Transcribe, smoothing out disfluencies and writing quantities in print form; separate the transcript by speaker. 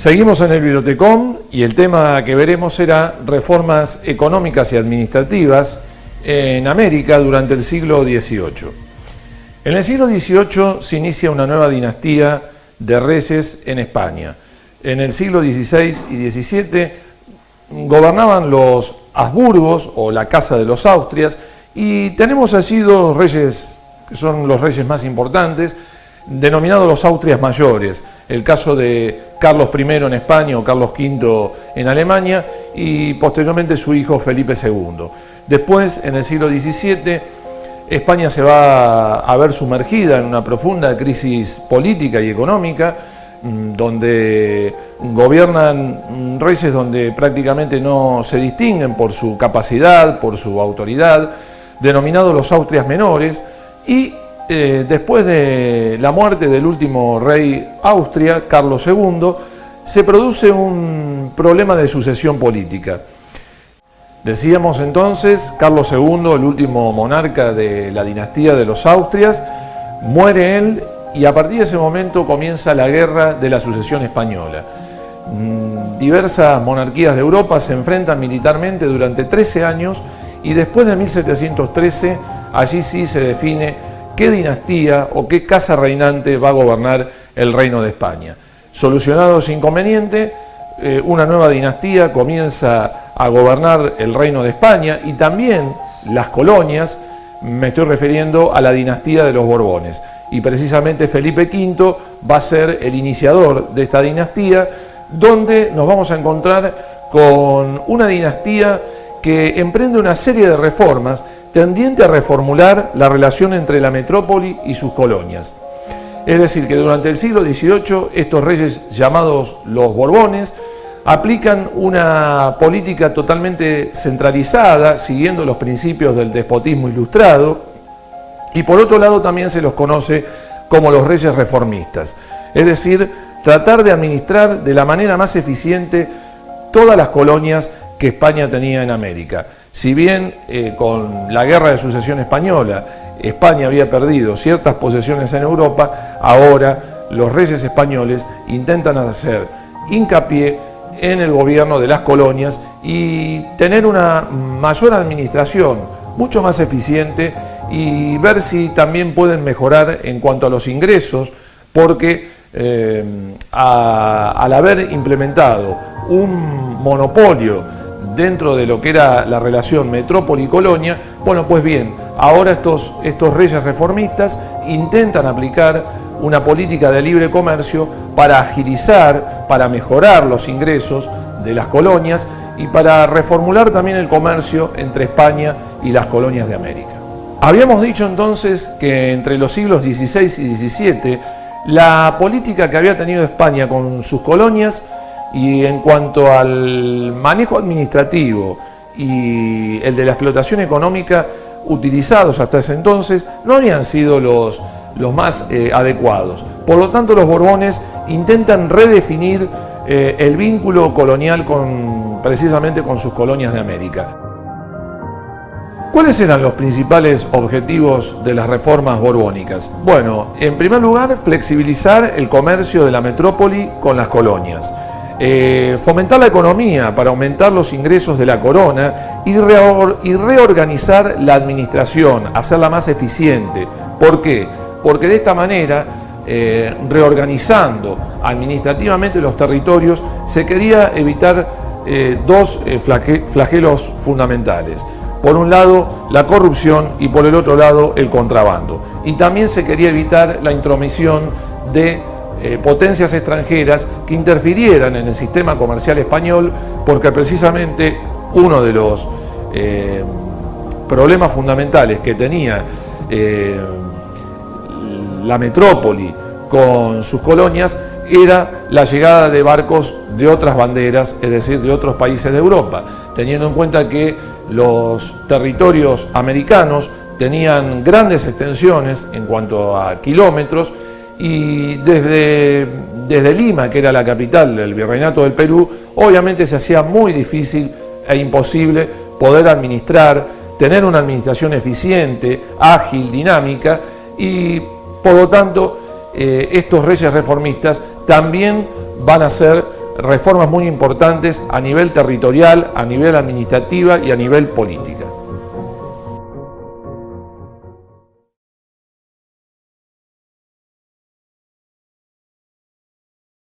Speaker 1: Seguimos en el Bibliotecón y el tema que veremos será reformas económicas y administrativas en América durante el siglo XVIII. En el siglo XVIII se inicia una nueva dinastía de reyes en España. En el siglo XVI y XVII gobernaban los Habsburgos o la Casa de los Austrias y tenemos allí dos reyes que son los reyes más importantes, denominados los Austrias mayores, el caso de Carlos I en España o Carlos V en Alemania y posteriormente su hijo Felipe II. Después, en el siglo XVII, España se va a ver sumergida en una profunda crisis política y económica, donde gobiernan reyes donde prácticamente no se distinguen por su capacidad, por su autoridad, denominados los Austrias menores, y después de la muerte del último rey Austria, Carlos II, se produce un problema de sucesión política. Decíamos entonces, Carlos II, el último monarca de la dinastía de los Austrias, muere él y a partir de ese momento comienza la guerra de la sucesión española. Diversas monarquías de Europa se enfrentan militarmente durante 13 años y después de 1713 allí sí se define qué dinastía o qué casa reinante va a gobernar el reino de España. Solucionado ese inconveniente, una nueva dinastía comienza a gobernar el reino de España y también las colonias. Me estoy refiriendo a la dinastía de los Borbones y precisamente Felipe V va a ser el iniciador de esta dinastía, donde nos vamos a encontrar con una dinastía que emprende una serie de reformas tendiente a reformular la relación entre la metrópoli y sus colonias. Es decir, que durante el siglo XVIII estos reyes llamados los Borbones aplican una política totalmente centralizada, siguiendo los principios del despotismo ilustrado, y por otro lado también se los conoce como los reyes reformistas, es decir, tratar de administrar de la manera más eficiente todas las colonias que España tenía en América. Si bien con la guerra de sucesión española España había perdido ciertas posesiones en Europa, ahora los reyes españoles intentan hacer hincapié en el gobierno de las colonias y tener una mayor administración, mucho más eficiente, y ver si también pueden mejorar en cuanto a los ingresos, porque al haber implementado un monopolio dentro de lo que era la relación metrópoli-colonia, bueno, pues bien, ahora estos reyes reformistas intentan aplicar una política de libre comercio para agilizar, para mejorar los ingresos de las colonias y para reformular también el comercio entre España y las colonias de América. Habíamos dicho entonces que entre los siglos XVI y XVII la política que había tenido España con sus colonias y en cuanto al manejo administrativo y el de la explotación económica utilizados hasta ese entonces no habían sido los más adecuados. Por lo tanto, los Borbones intentan redefinir el vínculo colonial precisamente con sus colonias de América. ¿Cuáles eran los principales objetivos de las reformas borbónicas? Bueno, en primer lugar, flexibilizar el comercio de la metrópoli con las colonias. Fomentar la economía para aumentar los ingresos de la corona y reorganizar la administración, hacerla más eficiente. ¿Por qué? Porque de esta manera, reorganizando administrativamente los territorios, se quería evitar dos flagelos fundamentales. Por un lado, la corrupción y por el otro lado, el contrabando. Y también se quería evitar la intromisión de potencias extranjeras que interfirieran en el sistema comercial español, porque precisamente uno de los problemas fundamentales que tenía la metrópoli con sus colonias era la llegada de barcos de otras banderas, es decir, de otros países de Europa, teniendo en cuenta que los territorios americanos tenían grandes extensiones en cuanto a kilómetros y desde Lima, que era la capital del Virreinato del Perú, obviamente se hacía muy difícil e imposible poder administrar, tener una administración eficiente, ágil, dinámica, y por lo tanto estos reyes reformistas también van a ser reformas muy importantes a nivel territorial, a nivel administrativo y a nivel político.